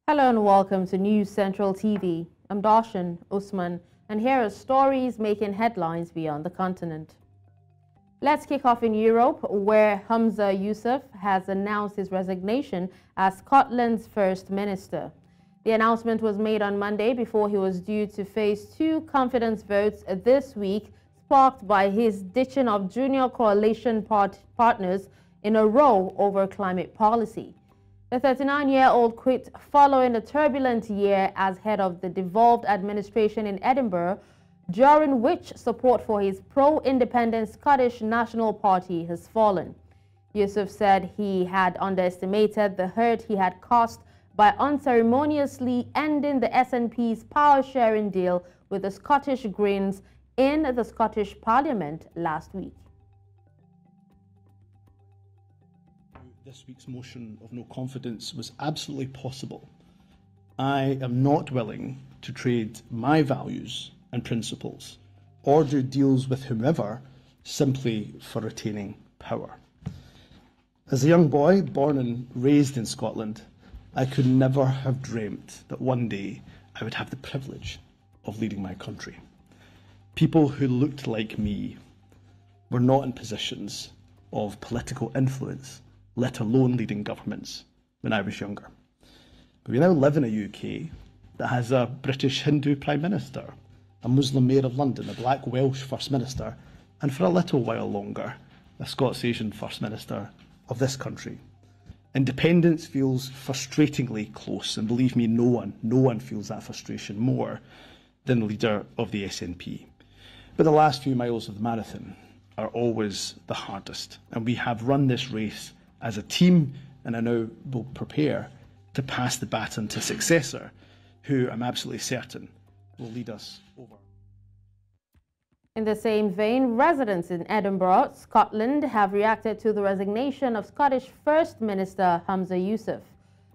Hello and welcome to News Central TV. I'm Darshan Usman, and here are stories making headlines beyond the continent. Let's kick off in Europe, where Humza Yousaf has announced his resignation as Scotland's First Minister. The announcement was made on Monday before he was due to face two confidence votes this week, sparked by his ditching of junior coalition partners in a row over climate policy. The 39-year-old quit following a turbulent year as head of the devolved administration in Edinburgh, during which support for his pro-independent Scottish National Party has fallen. Yousaf said he had underestimated the hurt he had caused by unceremoniously ending the SNP's power-sharing deal with the Scottish Greens in the Scottish Parliament last week. This week's motion of no confidence was absolutely possible. I am not willing to trade my values and principles or do deals with whomever simply for retaining power. As a young boy born and raised in Scotland, I could never have dreamt that one day I would have the privilege of leading my country. People who looked like me were not in positions of political influence, let alone leading governments, when I was younger. But we now live in a UK that has a British Hindu Prime Minister, a Muslim Mayor of London, a Black Welsh First Minister, and for a little while longer, a Scots Asian First Minister of this country. Independence feels frustratingly close, and believe me, no one feels that frustration more than the leader of the SNP. But the last few miles of the marathon are always the hardest, and we have run this race as a team, and I now will prepare to pass the baton to a successor who I'm absolutely certain will lead us over. In the same vein, residents in Edinburgh, Scotland, have reacted to the resignation of Scottish First Minister Humza Yousaf.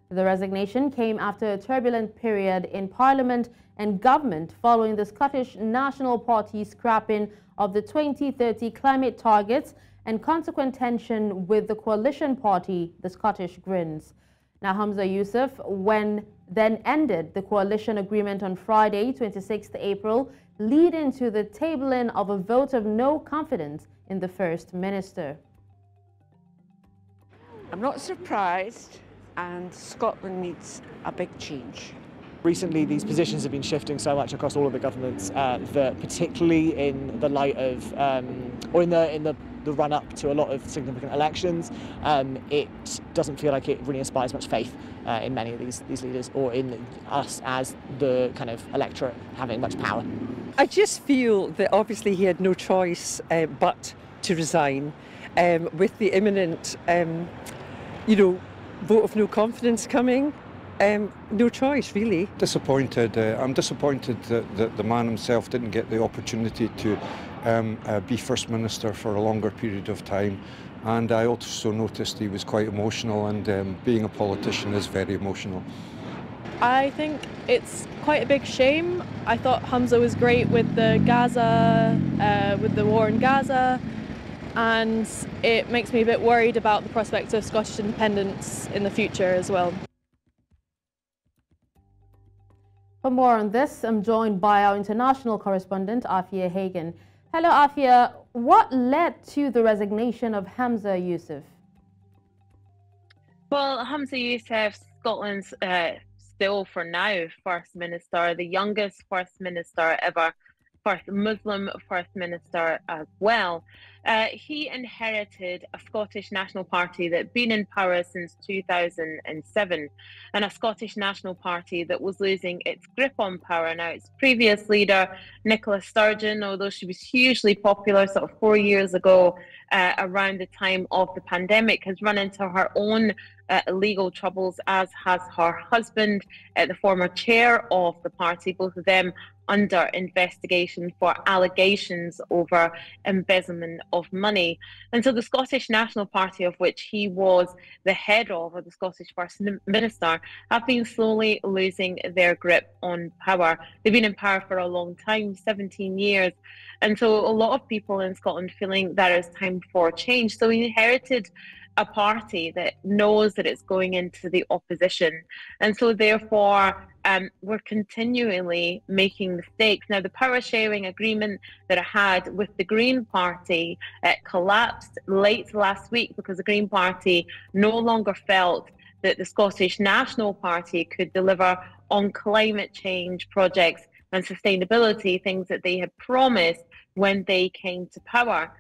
The resignation came after a turbulent period in Parliament and government following the Scottish National Party's scrapping of the 2030 climate targets and consequent tension with the coalition party, the Scottish Greens. Now, Humza Yousaf then ended the coalition agreement on Friday, 26th April, leading to the tabling of a vote of no confidence in the First Minister. I'm not surprised, and Scotland needs a big change. Recently, these positions have been shifting so much across all of the governments that, particularly in the light of, or in the run-up to a lot of significant elections, it doesn't feel like it really inspires much faith in many of these leaders, or in us as the kind of electorate having much power. I just feel that obviously he had no choice but to resign with the imminent, vote of no confidence coming. No choice, really. Disappointed. I'm disappointed that the man himself didn't get the opportunity to be First Minister for a longer period of time. And I also noticed he was quite emotional, and being a politician is very emotional. I think it's quite a big shame. I thought Humza was great with the Gaza, with the war in Gaza, and it makes me a bit worried about the prospect of Scottish independence in the future as well. For more on this, I'm joined by our international correspondent, Afia Hagen. Hello, Afia. What led to the resignation of Humza Yousaf? Well, Humza Yousaf, Scotland's still, for now, First Minister, the youngest First Minister ever, first Muslim First Minister as well. He inherited a Scottish National Party that had been in power since 2007, and a Scottish National Party that was losing its grip on power. Now, its previous leader, Nicola Sturgeon, although she was hugely popular sort of 4 years ago, around the time of the pandemic, has run into her own legal troubles, as has her husband, the former chair of the party, both of them under investigation for allegations over embezzlement of money. And so the Scottish National Party, of which he was the head of, or the Scottish First Minister, have been slowly losing their grip on power. They've been in power for a long time, 17 years. And so a lot of people in Scotland feeling that it's time for change. So he inherited a party that knows that it's going into the opposition. And so therefore, we're continually making mistakes. Now, the power sharing agreement that I had with the Green Party collapsed late last week because the Green Party no longer felt that the Scottish National Party could deliver on climate change projects and sustainability, things that they had promised when they came to power.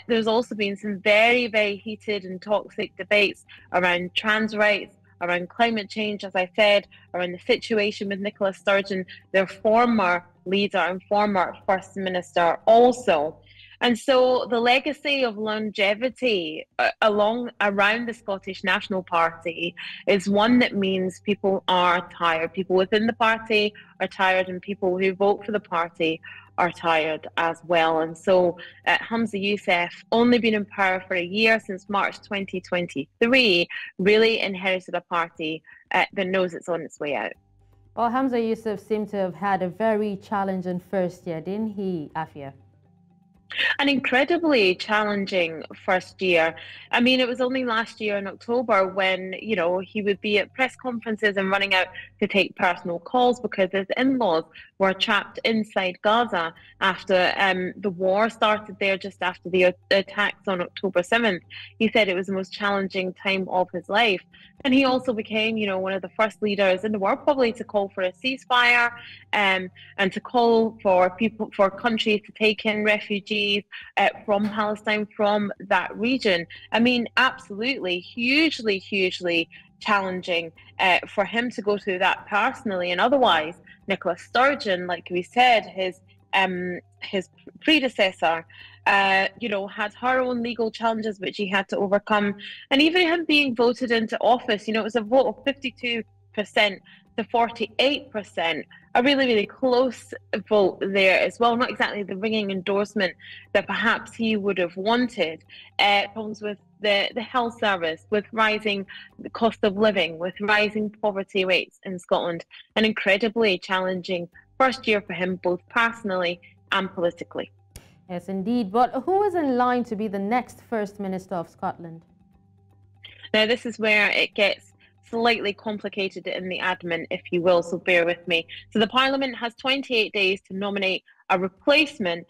There's also been some very, very heated and toxic debates around trans rights, around climate change, as I said, around the situation with Nicola Sturgeon, their former leader and former First Minister also. And so the legacy of longevity around the Scottish National Party is one that means people are tired. People within the party are tired, and people who vote for the party are tired as well. And so Humza Yousaf, only been in power for a year, since March 2023, really inherited a party that knows it's on its way out. Well, Humza Yousaf seemed to have had a very challenging first year, didn't he, Afia? An incredibly challenging first year. I mean, it was only last year in October when, you know, he would be at press conferences and running out to take personal calls because his in-laws were trapped inside Gaza after the war started there just after the attacks on October 7th. He said it was the most challenging time of his life. And he also became, you know, one of the first leaders in the world probably to call for a ceasefire and to call for countries to take in refugees from Palestine, from that region. I mean, absolutely, hugely challenging for him to go through that personally. And otherwise, Nicola Sturgeon, like we said, his predecessor, you know, had her own legal challenges which he had to overcome. And even him being voted into office, you know, it was a vote of 52% to 48%, a really close vote there as well. Not exactly the ringing endorsement that perhaps he would have wanted. Problems with the health service, with rising the cost of living, with rising poverty rates in Scotland. An incredibly challenging first year for him, both personally and politically. Yes, indeed. But who is in line to be the next First Minister of Scotland? Now, this is where it gets slightly complicated in the admin, if you will, so bear with me. So the Parliament has 28 days to nominate a replacement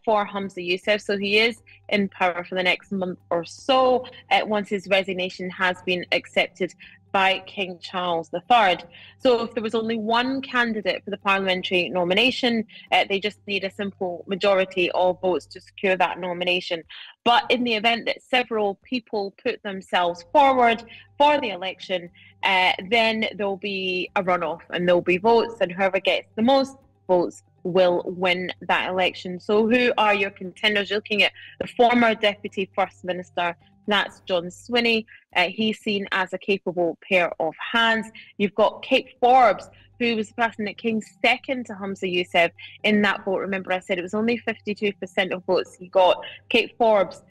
for Humza Yousaf. So he is in power for the next month or so once his resignation has been accepted by King Charles III. So if there was only one candidate for the parliamentary nomination, they just need a simple majority of votes to secure that nomination. But in the event that several people put themselves forward for the election, then there'll be a runoff and there'll be votes, and whoever gets the most votes will win that election. So who are your contenders? You're looking at the former Deputy First Minister, that's John Swinney. He's seen as a capable pair of hands. You've got Kate Forbes, who was the person that came second to Humza Yousaf in that vote. Remember, I said it was only 52% of votes he got. Kate Forbes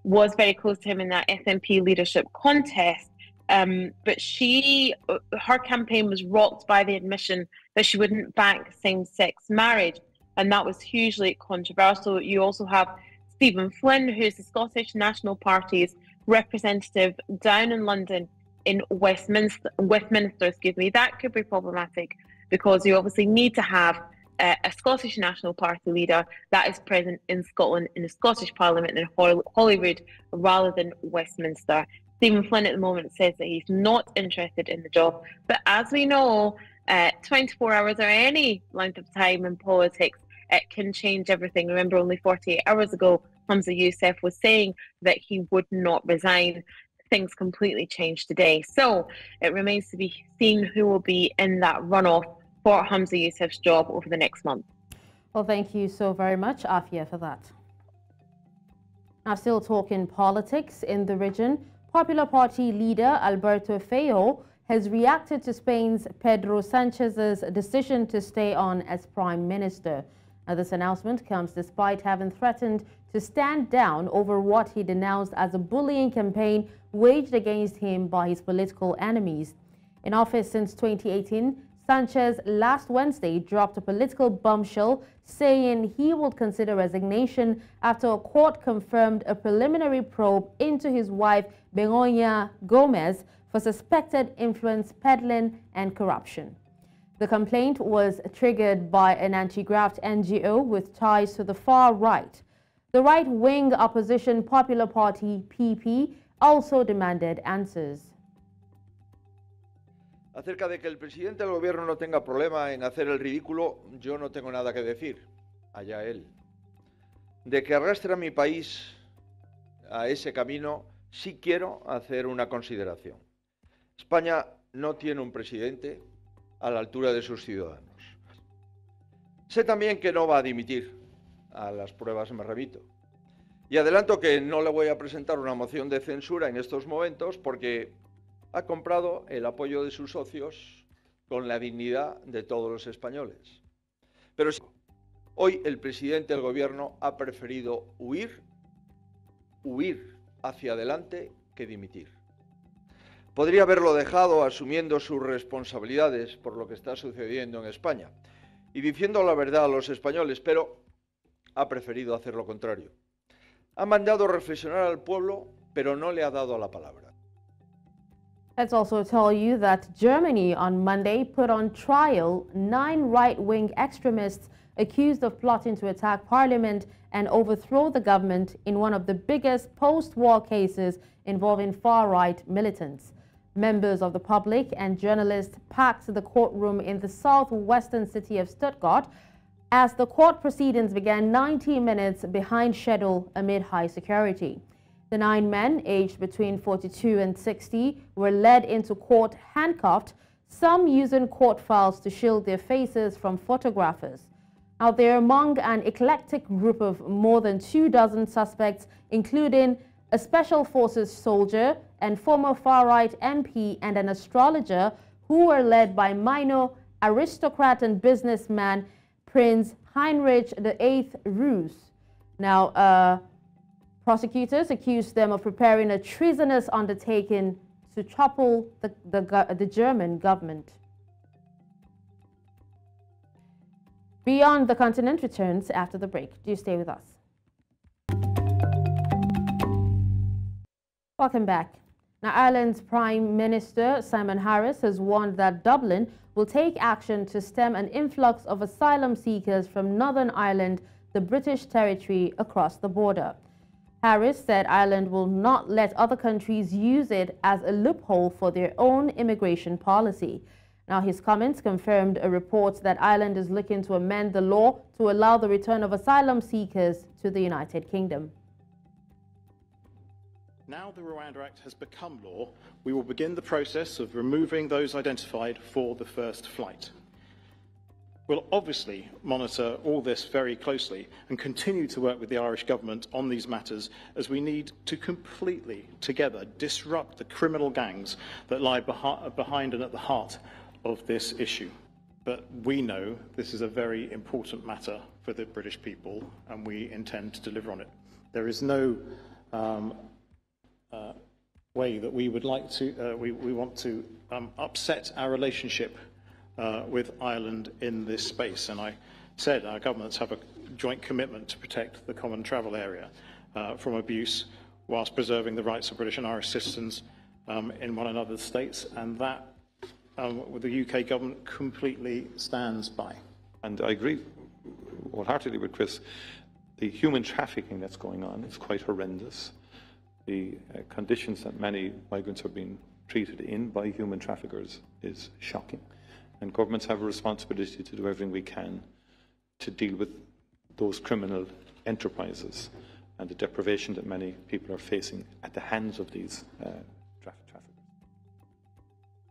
was very close to him in that SNP leadership contest. But her campaign was rocked by the admission that she wouldn't back same-sex marriage, and that was hugely controversial. You also have Stephen Flynn, who's the Scottish National Party's representative down in London in Westminster, That could be problematic because you obviously need to have a Scottish National Party leader that is present in Scotland, in the Scottish Parliament in Holyrood, rather than Westminster. Stephen Flynn at the moment says that he's not interested in the job. But as we know, 24 hours or any length of time in politics, it can change everything. Remember, only 48 hours ago, Humza Yousaf was saying that he would not resign. Things completely changed today. So it remains to be seen who will be in that runoff for Humza Yousaf's job over the next month. Well, thank you so very much, Afia, for that. Now, still talking politics in the region, Popular Party leader Alberto Feijó has reacted to Spain's Pedro Sanchez's decision to stay on as Prime Minister. Now, this announcement comes despite having threatened to stand down over what he denounced as a bullying campaign waged against him by his political enemies. In office since 2018, Sanchez last Wednesday dropped a political bombshell saying he would consider resignation after a court confirmed a preliminary probe into his wife Begoña Gomez for suspected influence peddling and corruption. The complaint was triggered by an anti-graft NGO with ties to the far right. The right-wing opposition Popular Party, PP, also demanded answers. Acerca de que el presidente del gobierno no tenga problema en hacer el ridículo, yo no tengo nada que decir, allá él. De que arrastre a mi país a ese camino, sí quiero hacer una consideración. España no tiene un presidente a la altura de sus ciudadanos. Sé también que no va a dimitir, a las pruebas me remito. Y adelanto que no le voy a presentar una moción de censura en estos momentos porque ha comprado el apoyo de sus socios con la dignidad de todos los españoles. Pero hoy el presidente del gobierno ha preferido huir hacia adelante que dimitir. Podría haberlo dejado asumiendo sus responsabilidades por lo que está sucediendo en España y diciendo la verdad a los españoles, pero ha preferido hacer lo contrario. Ha mandado reflexionar al pueblo, pero no le ha dado la palabra. Let's also tell you that Germany on Monday put on trial 9 right-wing extremists accused of plotting to attack parliament and overthrow the government in one of the biggest post-war cases involving far-right militants. Members of the public and journalists packed the courtroom in the southwestern city of Stuttgart as the court proceedings began 90 minutes behind schedule amid high security. The 9 men, aged between 42 and 60, were led into court handcuffed, some using court files to shield their faces from photographers. Now, they're among an eclectic group of more than 24 suspects, including a special forces soldier and former far-right MP and an astrologer who were led by minor aristocrat and businessman Prince Heinrich VIII Rus. Now, prosecutors accused them of preparing a treasonous undertaking to topple the German government. Beyond the Continent returns after the break. Do stay with us. Welcome back. Now, Ireland's Prime Minister Simon Harris has warned that Dublin will take action to stem an influx of asylum seekers from Northern Ireland, the British territory, across the border. Harris said Ireland will not let other countries use it as a loophole for their own immigration policy. Now, his comments confirmed a report that Ireland is looking to amend the law to allow the return of asylum seekers to the United Kingdom. Now the Rwanda Act has become law, we will begin the process of removing those identified for the first flight. We'll obviously monitor all this very closely and continue to work with the Irish government on these matters as we need to completely, together, disrupt the criminal gangs that lie behind and at the heart of this issue. But we know this is a very important matter for the British people and we intend to deliver on it. There is no way that we would like to, we want to upset our relationship with Ireland in this space. And I said our governments have a joint commitment to protect the common travel area from abuse whilst preserving the rights of British and Irish citizens in one another's states, and that the UK government completely stands by. And I agree wholeheartedly with Chris. The human trafficking that's going on is quite horrendous. The conditions that many migrants are being treated in by human traffickers is shocking. And governments have a responsibility to do everything we can to deal with those criminal enterprises and the deprivation that many people are facing at the hands of these traffickers.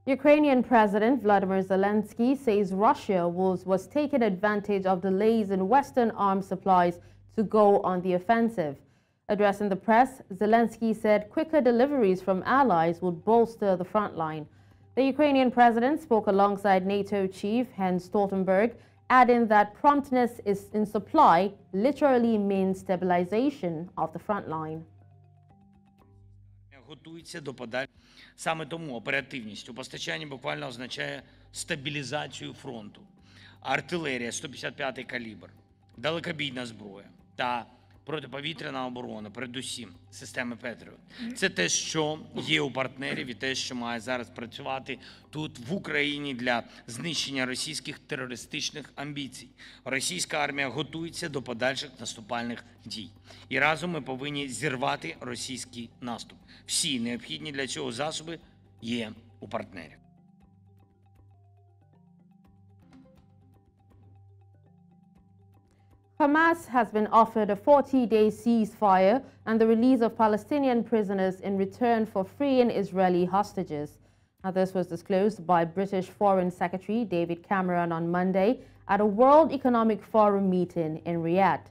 Ukrainian President Vladimir Zelensky says Russia was taking advantage of delays in Western arms supplies to go on the offensive. Addressing the press, Zelensky said quicker deliveries from allies would bolster the front line. The Ukrainian president spoke alongside NATO chief Jens Stoltenberg, adding that promptness in supply literally means stabilization of the front line. Саме тому оперативність у постачанні буквально означає стабілізацію фронту. Артилерія 155-й калібр, далекобійна зброя та протиповітряна оборона, передусім системи Петріот. Це те, що є у партнерів і те, що має зараз працювати тут, в Україні, для знищення російських терористичних амбіцій. Російська армія готується до подальших наступальних дій. І разом ми повинні зірвати російський наступ. Всі необхідні для цього засоби є у партнерів. Hamas has been offered a 40-day ceasefire and the release of Palestinian prisoners in return for freeing Israeli hostages. Now, this was disclosed by British Foreign Secretary David Cameron on Monday at a World Economic Forum meeting in Riyadh.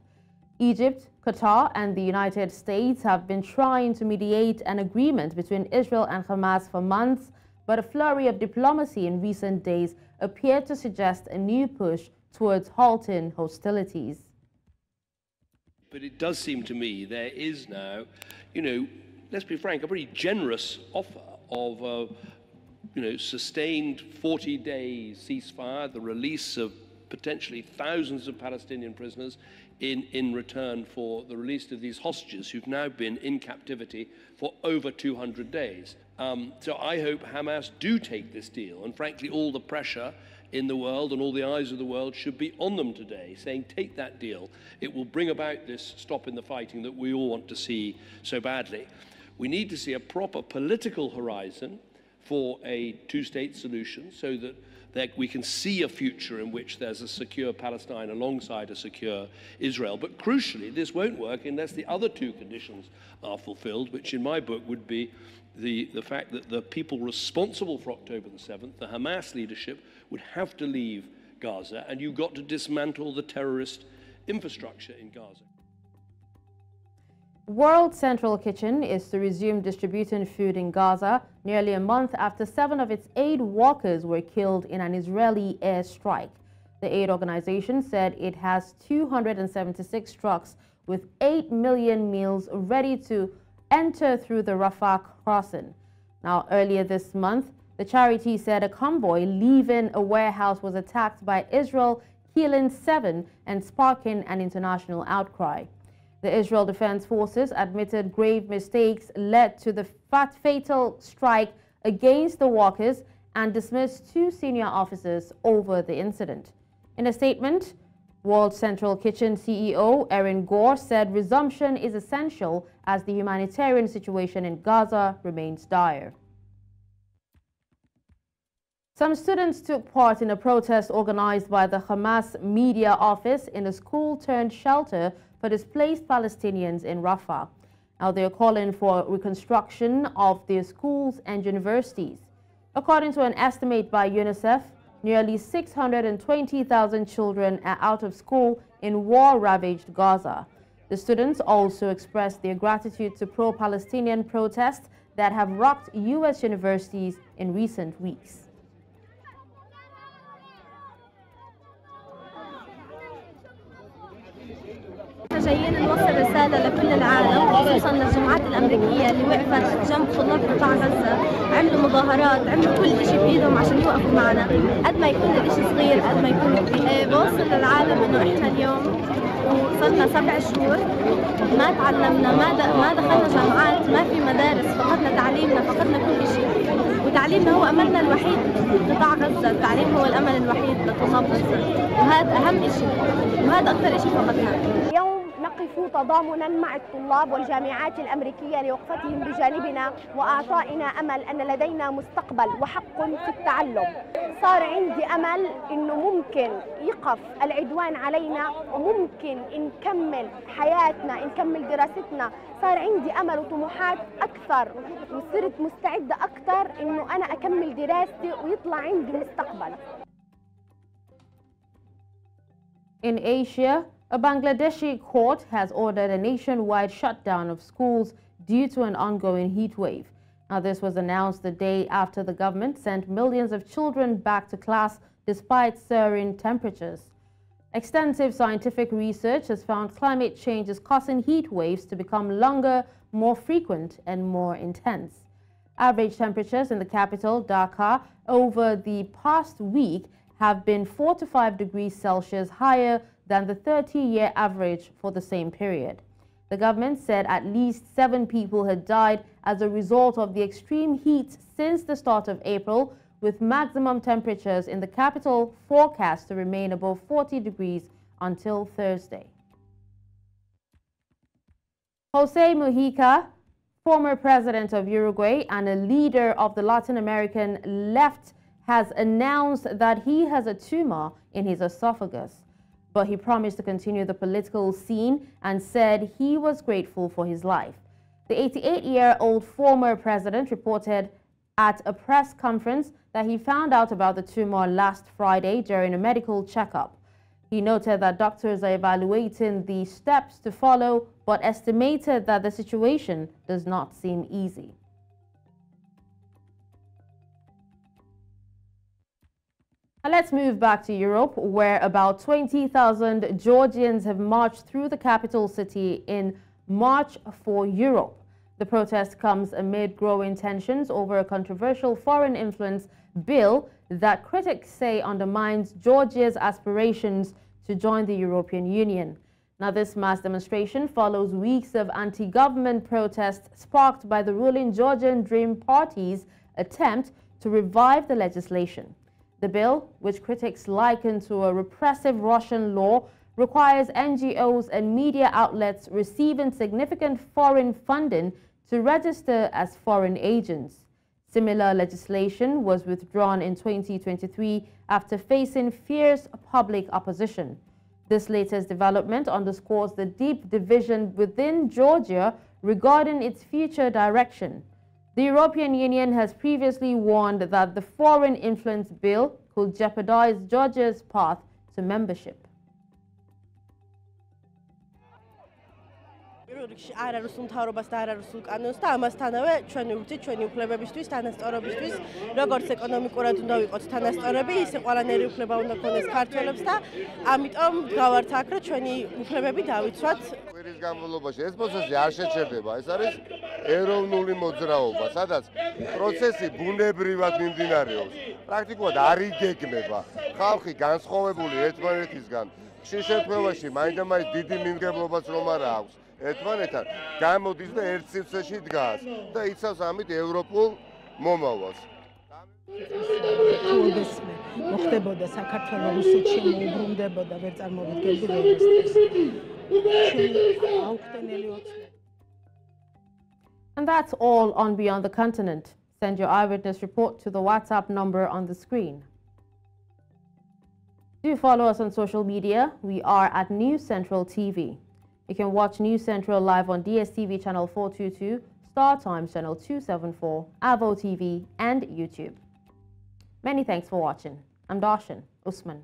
Egypt, Qatar, and the United States have been trying to mediate an agreement between Israel and Hamas for months, but a flurry of diplomacy in recent days appeared to suggest a new push towards halting hostilities. But it does seem to me there is now, let's be frank, a very generous offer of, sustained 40-day ceasefire, the release of potentially thousands of Palestinian prisoners in return for the release of these hostages who've now been in captivity for over 200 days. So I hope Hamas do take this deal, and frankly all the pressure in the world and all the eyes of the world should be on them today, saying take that deal. It will bring about this stop in the fighting that we all want to see so badly. We need to see a proper political horizon for a two-state solution so that we can see a future in which there's a secure Palestine alongside a secure Israel. But crucially, this won't work unless the other two conditions are fulfilled, which in my book would be the fact that the people responsible for October the 7th, the Hamas leadership, would have to leave Gaza, and you've got to dismantle the terrorist infrastructure in Gaza. World Central Kitchen is to resume distributing food in Gaza nearly a month after 7 of its aid workers were killed in an Israeli airstrike. The aid organization said it has 276 trucks with 8 million meals ready to enter through the Rafah crossing. Now, earlier this month, the charity said a convoy leaving a warehouse was attacked by Israel, killing 7 and sparking an international outcry. The Israel Defense Forces admitted grave mistakes led to the fatal strike against the workers and dismissed 2 senior officers over the incident. In a statement, World Central Kitchen CEO Erin Gore said resumption is essential as the humanitarian situation in Gaza remains dire. Some students took part in a protest organized by the Hamas media office in a school-turned-shelter for displaced Palestinians in Rafah. Now they are calling for reconstruction of their schools and universities. According to an estimate by UNICEF, nearly 620,000 children are out of school in war-ravaged Gaza. The students also expressed their gratitude to pro-Palestinian protests that have rocked U.S. universities in recent weeks. جايين نوصل رسالة لكل العالم خصوصا للجماعات الأمريكية اللي وقفت جنب طلاب قطاع غزة، عملوا مظاهرات، عملوا كل شيء بإيدهم عشان يوقفوا معنا، قد ما يكون الإشي صغير قد ما يكون كبير. بوصل للعالم إنه إحنا اليوم وصلنا 7 شهور ما تعلمنا، ما دخلنا جامعات، ما في مدارس، فقدنا تعليمنا، فقدنا كل شيء، وتعليمنا هو أملنا الوحيد. قطاع غزة التعليم هو الأمل الوحيد لطلاب غزة، وهذا أهم شيء وهذا أكثر شيء فقدناه. نقف تضامنا مع الطلاب والجامعات الأمريكية لوقفتهم بجانبنا وأعطائنا أمل أن لدينا مستقبل وحق في التعلم. صار عندي أمل أنه ممكن يقف العدوان علينا وممكن نكمل حياتنا، نكمل دراستنا. صار عندي أمل وطموحات أكثر وصرت مستعدة أكثر أنه أنا أكمل دراستي ويطلع عندي مستقبل. In Asia, a Bangladeshi court has ordered a nationwide shutdown of schools due to an ongoing heat wave. Now, this was announced the day after the government sent millions of children back to class despite soaring temperatures. Extensive scientific research has found climate change is causing heat waves to become longer, more frequent, and more intense. Average temperatures in the capital, Dhaka, over the past week have been 4 to 5 degrees Celsius higher than the 30-year average for the same period. The government said at least 7 people had died as a result of the extreme heat since the start of April, with maximum temperatures in the capital forecast to remain above 40 degrees until Thursday. Jose Mujica, former president of Uruguay and a leader of the Latin American left, has announced that he has a tumor in his esophagus. But he promised to continue the political scene and said he was grateful for his life. The 88-year-old former president reported at a press conference that he found out about the tumor last Friday during a medical checkup. He noted that doctors are evaluating the steps to follow, but estimated that the situation does not seem easy. And let's move back to Europe, where about 20,000 Georgians have marched through the capital city in March for Europe. The protest comes amid growing tensions over a controversial foreign influence bill that critics say undermines Georgia's aspirations to join the European Union. Now, this mass demonstration follows weeks of anti-government protests sparked by the ruling Georgian Dream Party's attempt to revive the legislation. The bill, which critics liken to a repressive Russian law, requires NGOs and media outlets receiving significant foreign funding to register as foreign agents. Similar legislation was withdrawn in 2023 after facing fierce public opposition. This latest development underscores the deep division within Georgia regarding its future direction. The European Union has previously warned that the foreign influence bill could jeopardize Georgia's path to membership. არ არის უმთავრობას და არ არის უკანონს და ამასთანავე ჩვენი ურთით ჩვენი უფლებებისთვის, თანასწორობისთვის, როგორც ეკონომიკურად უნდა ვიყოთ თანასწორები, ისე ყველანაირი უფლება უნდა გქონდეს ქართველებს და ამიტომ გავართ აქ, რომ ჩვენი უფლებები დავიცვათ. კვირის განმავლობაში ეს პროცესი არ შეჩერდება. ეს არის ეროვნული მოძრაობა, სადაც პროცესი ბუნებრივად მიმდინარეობს. პრაქტიკულად არ იგეგმება. ხალხი განსხვავებული ერთმანეთისგან ხშირ შემთხვევაში მაინდა-მაინც დიდი მიმგებლობაც რომ არა აქვს. ერთმანეთთან გამოდის და ერთ სივრცეში დგას და იცავს ამით ევროპულ მომავალს. მოხდებოდა საქართველოს რუსეთში მოუბრუნდებოდა ვერ წარმოვიდგენდი And that's all on Beyond the Continent. Send your eyewitness report to the WhatsApp number on the screen. Do follow us on social media. We are at News Central TV. You can watch News Central live on DSTV channel 422, Star Times channel 274, Avo TV and YouTube. Many thanks for watching. I'm Darshan Usman.